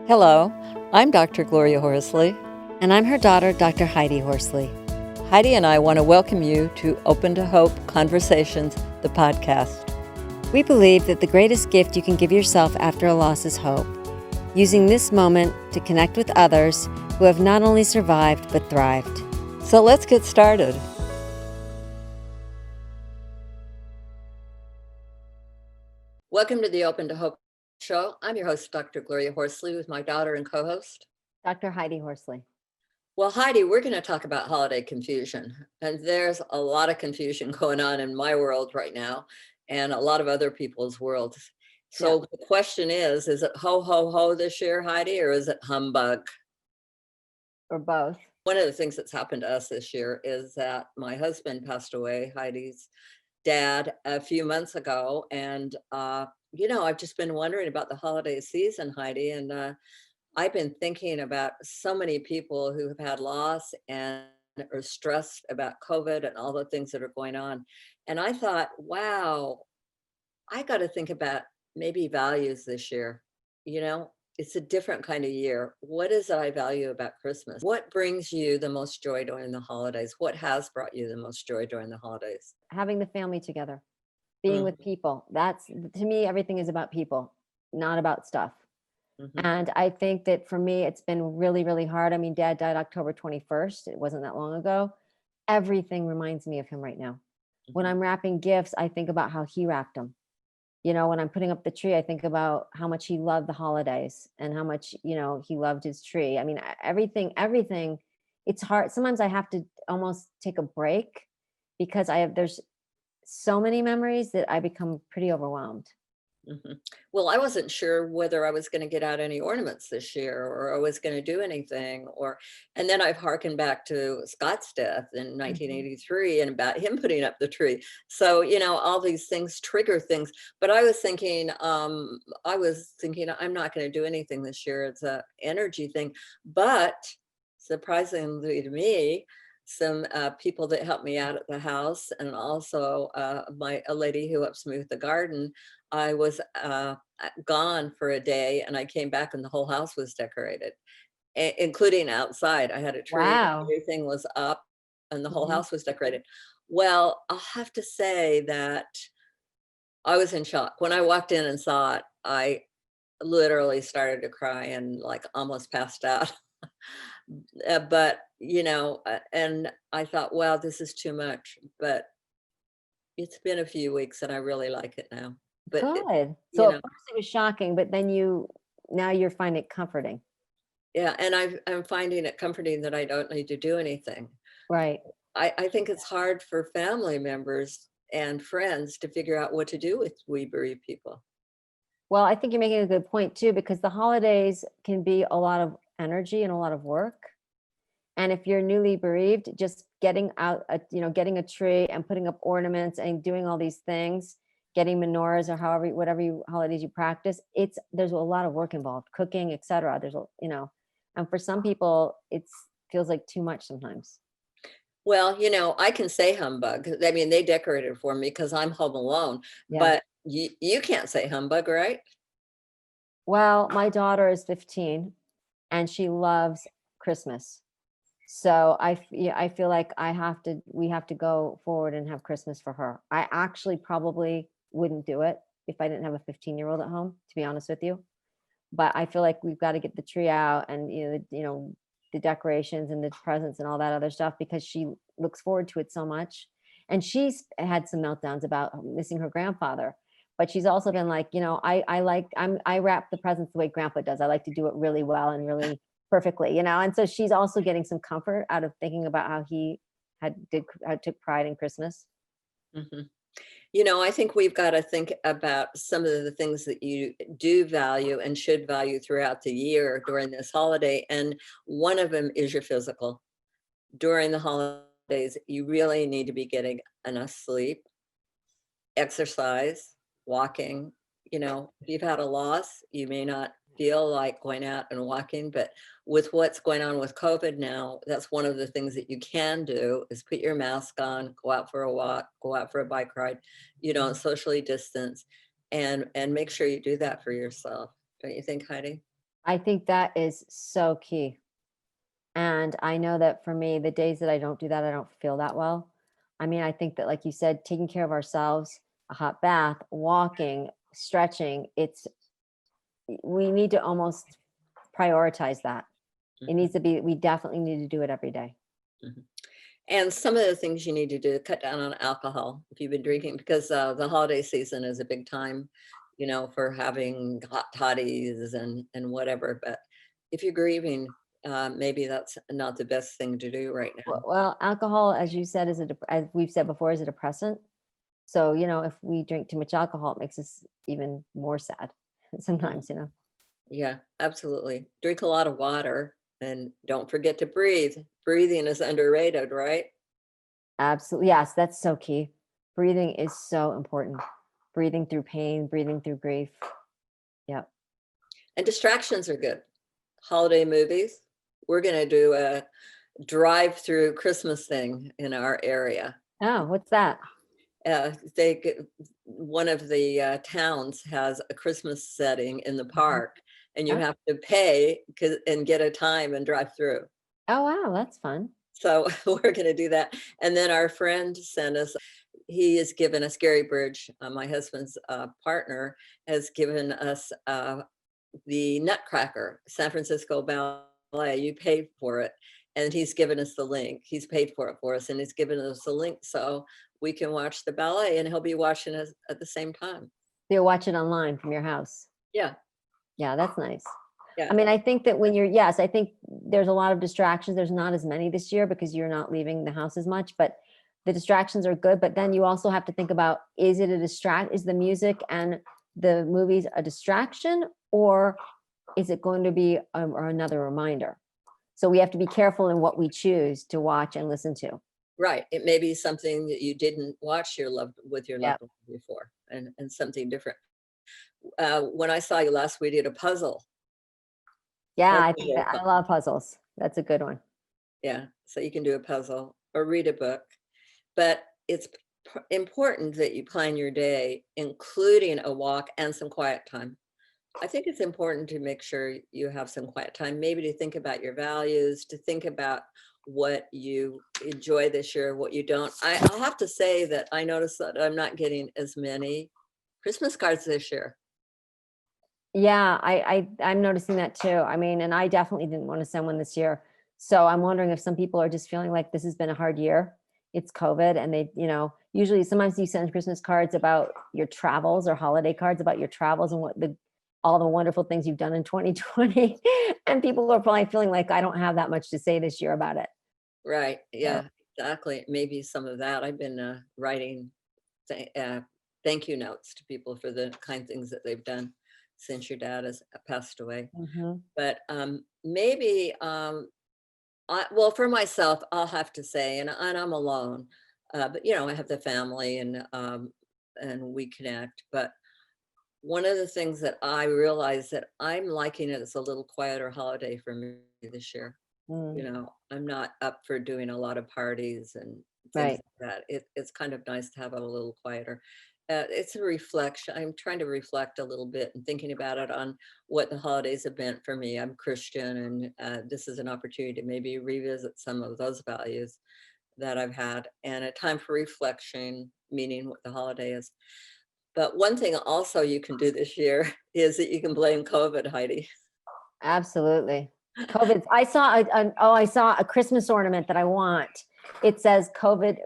Hello, I'm Dr. Gloria Horsley. And I'm her daughter, Dr. Heidi Horsley. Heidi and I want to welcome you to Open to Hope Conversations, the podcast. We believe that the greatest gift you can give yourself after a loss is hope, using this moment to connect with others who have not only survived but thrived. So let's get started. Welcome to the Open to Hope show. I'm your host, Dr. Gloria Horsley, with my daughter and co-host, Dr. Heidi Horsley. Well, Heidi, we're going to talk about holiday confusion. And there's a lot of confusion going on in my world right now and a lot of other people's worlds. So The question is it ho, ho, ho this year, Heidi, or is it humbug? Or both. One of the things that's happened to us this year is that my husband passed away, Heidi's dad, a few months ago. And, I've just been wondering about the holiday season, Heidi, and I've been thinking about so many people who have had loss and are stressed about COVID and all the things that are going on. And I thought, wow, I got to think about maybe values this year. It's a different kind of year. What is it I value about Christmas? What brings you the most joy during the holidays? What has brought you the most joy during the holidays? Having the family together, being with people. That's, to me, everything is about people, not about stuff. Mhm. And I think that for me, it's been really, really hard. I mean, Dad died October 21st. It wasn't that long ago. Everything reminds me of him right now. When Mhm. I'm wrapping gifts, I think about how he wrapped them. When I'm putting up the tree, I think about how much he loved the holidays and how much, he loved his tree. I mean, everything. It's hard. Sometimes I have to almost take a break because there's so many memories that I become pretty overwhelmed. Mhm. Well, I wasn't sure whether I was going to get out any ornaments this year or I was going to do anything and then I've harkened back to Scott's death in Mhm. 1983 and about him putting up the tree. So, all these things trigger things, but I was thinking I'm not going to do anything this year. It's a energy thing, but surprisingly to me, some people that helped me out at the house and also a lady who helps me with the garden. I was gone for a day and I came back and the whole house was decorated, including outside. I had a tree, Wow. everything was up and the whole Mhm. house was decorated. Well, I'll have to say that I was in shock. When I walked in and saw it, I literally started to cry and like almost passed out. And I thought, wow, this is too much. But it's been a few weeks and I really like it now. But, Good. So you at know, first it was shocking, but then now you're finding it comforting. Yeah, and I'm finding it comforting that I don't need to do anything. Right. I think it's hard for family members and friends to figure out what to do with we bereaved people. Well, I think you're making a good point too, because the holidays can be a lot of energy and a lot of work. And if you're newly bereaved, just getting a tree and putting up ornaments and doing all these things, getting menorahs or whatever holidays you practice, there's a lot of work involved, cooking, etc. And for some people, it's feels like too much sometimes. Well, I can say humbug. I mean, they decorated for me because I'm home alone, Yeah. but you can't say humbug, right? Well, my daughter is 15 and she loves Christmas. So I feel like we have to go forward and have Christmas for her. I actually probably wouldn't do it if I didn't have a 15-year-old at home, to be honest with you. But I feel like we've got to get the tree out and the decorations and the presents and all that other stuff because she looks forward to it so much. And she's had some meltdowns about missing her grandfather. But she's also been like, I wrap the presents the way grandpa does. I like to do it really well and really perfectly, And so she's also getting some comfort out of thinking about how he took pride in Christmas. Mhm. I think we've got to think about some of the things that you do value and should value throughout the year during this holiday. And one of them is your physical. During the holidays, you really need to be getting enough sleep, exercise, walking. If you've had a loss, you may not feel like going out and walking, but with what's going on with COVID now, that's one of the things that you can do is put your mask on, go out for a walk, go out for a bike ride, socially distance and make sure you do that for yourself. Don't you think, Heidi? I think that is so key. And I know that for me, the days that I don't do that, I don't feel that well. I mean, I think that, like you said, taking care of ourselves, a hot bath, walking, stretching, we need to almost prioritize that. It Mhm, needs to be, we definitely need to do it every day. mhm. And some of the things you need to do, cut down on alcohol if you've been drinking, because the holiday season is a big time, for having hot toddies and whatever. But if you're grieving, maybe that's not the best thing to do right now. Well, alcohol, as you said, as we've said before, is a depressant. So, if we drink too much alcohol, it makes us even more sad Mhm. sometimes. Yeah, absolutely. Drink a lot of water and don't forget to breathe. Breathing is underrated, right? Absolutely. Yes, that's so key. Breathing is so important. Breathing through pain, breathing through grief. Yep. And distractions are good. Holiday movies. We're going to do a drive-through Christmas thing in our area. Oh, what's that? One of the towns has a Christmas setting in the Mhm. park, and you Oh, have to pay and get a time and drive through. oh, wow, that's fun. So we're going to do that. And then our friend sent us, he has given us, Gary Bridge, my husband's partner, has given us the Nutcracker, San Francisco Ballet. You paid for it. And he's given us the link. He's paid for it for us, and he's given us the link so we can watch the ballet, and he'll be watching us at the same time. You watch it online from your house. Yeah, Yeah, that's nice. I yeah, mean, I think that yes, I think there's a lot of distractions. There's not as many this year because you're not leaving the house as much, but the distractions are good. But then you also have to think about, is the music and the movies a distraction, or is it going to be or another reminder? So we have to be careful in what we choose to watch and listen to. right. It may be something that you didn't watch with your Yeah. loved one before, and something different. When I saw you last, we did a puzzle. Yeah, Let's I do think a that I puzzle. love puzzles. That's a good one. Yeah, so you can do a puzzle or read a book, but it's important that you plan your day, including a walk and some quiet time. I think it's important to make sure you have some quiet time, maybe to think about your values, to think about what you enjoy this year, what you don't. I'll have to say that I noticed that I'm not getting as many Christmas cards this year. Yeah, I'm noticing that too. I mean, and I definitely didn't want to send one this year. So I'm wondering if some people are just feeling like this has been a hard year. It's COVID, and usually sometimes you send Christmas cards about your travels, or holiday cards about your travels and all the wonderful things you've done in 2020. And people are probably feeling like, I don't have that much to say this year about it. Right. So Yeah, exactly. Maybe some of that. I've been writing thank you notes to people for the kind things that they've done since your dad has passed away. mhm. But maybe, well, for myself, I'll have to say, and I'm alone, but I have the family, and we connect. But one of the things that I realize that I'm liking it is a little quieter holiday for me this year. Mm, I'm not up for doing a lot of parties and things right. like that. It's kind of nice to have it a little quieter. It's a reflection. I'm trying to reflect a little bit and thinking about it on what the holidays have meant for me. I'm Christian, and this is an opportunity to maybe revisit some of those values that I've had, and a time for reflection, meaning what the holiday is. But one thing also you can do this year is that you can blame COVID, Heidi. Absolutely. COVID. I saw a Christmas ornament that I want. It says COVID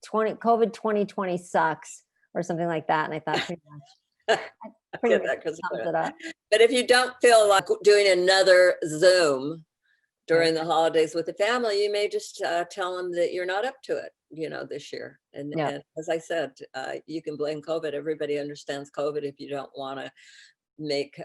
2020 sucks, or something like that. And I thought pretty Get much that, 'cause sums it up. but if you don't feel like doing another Zoom Right. during the holidays with the family, you may just tell them that you're not up to it, this year. And Yeah. and as I said, you can blame COVID. Everybody understands COVID. If you don't want to make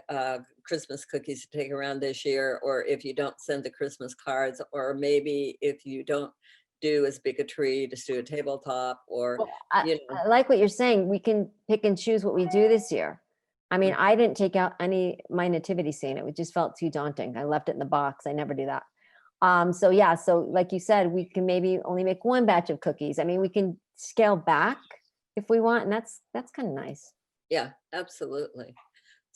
Christmas cookies to take around this year, or if you don't send the Christmas cards, or maybe if you don't do as big a tree, just do a tabletop, or Well, I, you know. I like what you're saying. We can pick and choose what we do this year. I mean, Mm, I didn't take out my nativity scene. It just felt too daunting. I left it in the box. I never do that. So yeah, so like you said, we can maybe only make one batch of cookies. I mean, we can scale back if we want, and that's kind of nice. yeah, absolutely.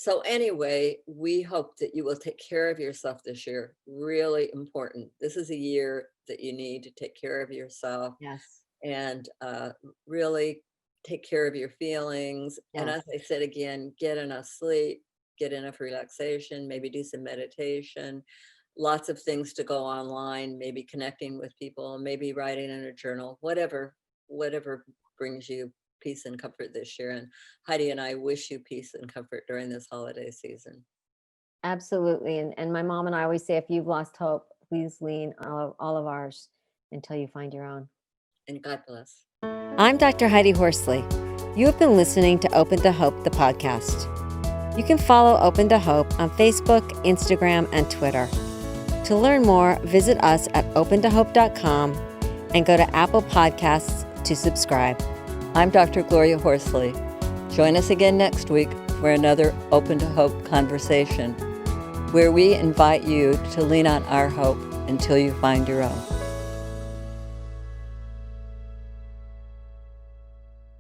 So anyway, we hope that you will take care of yourself this year. Really important. This is a year that you need to take care of yourself Yes. and really take care of your feelings. And Yes. as I said again, get enough sleep, get enough relaxation, maybe do some meditation, lots of things to go online, maybe connecting with people, maybe writing in a journal, whatever brings you peace and comfort this year. And Heidi and I wish you peace and comfort during this holiday season. Absolutely. And my mom and I always say, if you've lost hope, please lean on all of ours until you find your own. And God bless. I'm Dr. Heidi Horsley. You have been listening to Open to Hope, the podcast. You can follow Open to Hope on Facebook, Instagram, and Twitter. To learn more, visit us at opentohope.com and go to Apple Podcasts to subscribe. I'm Dr. Gloria Horsley. Join us again next week for another Open to Hope conversation, where we invite you to lean on our hope until you find your own.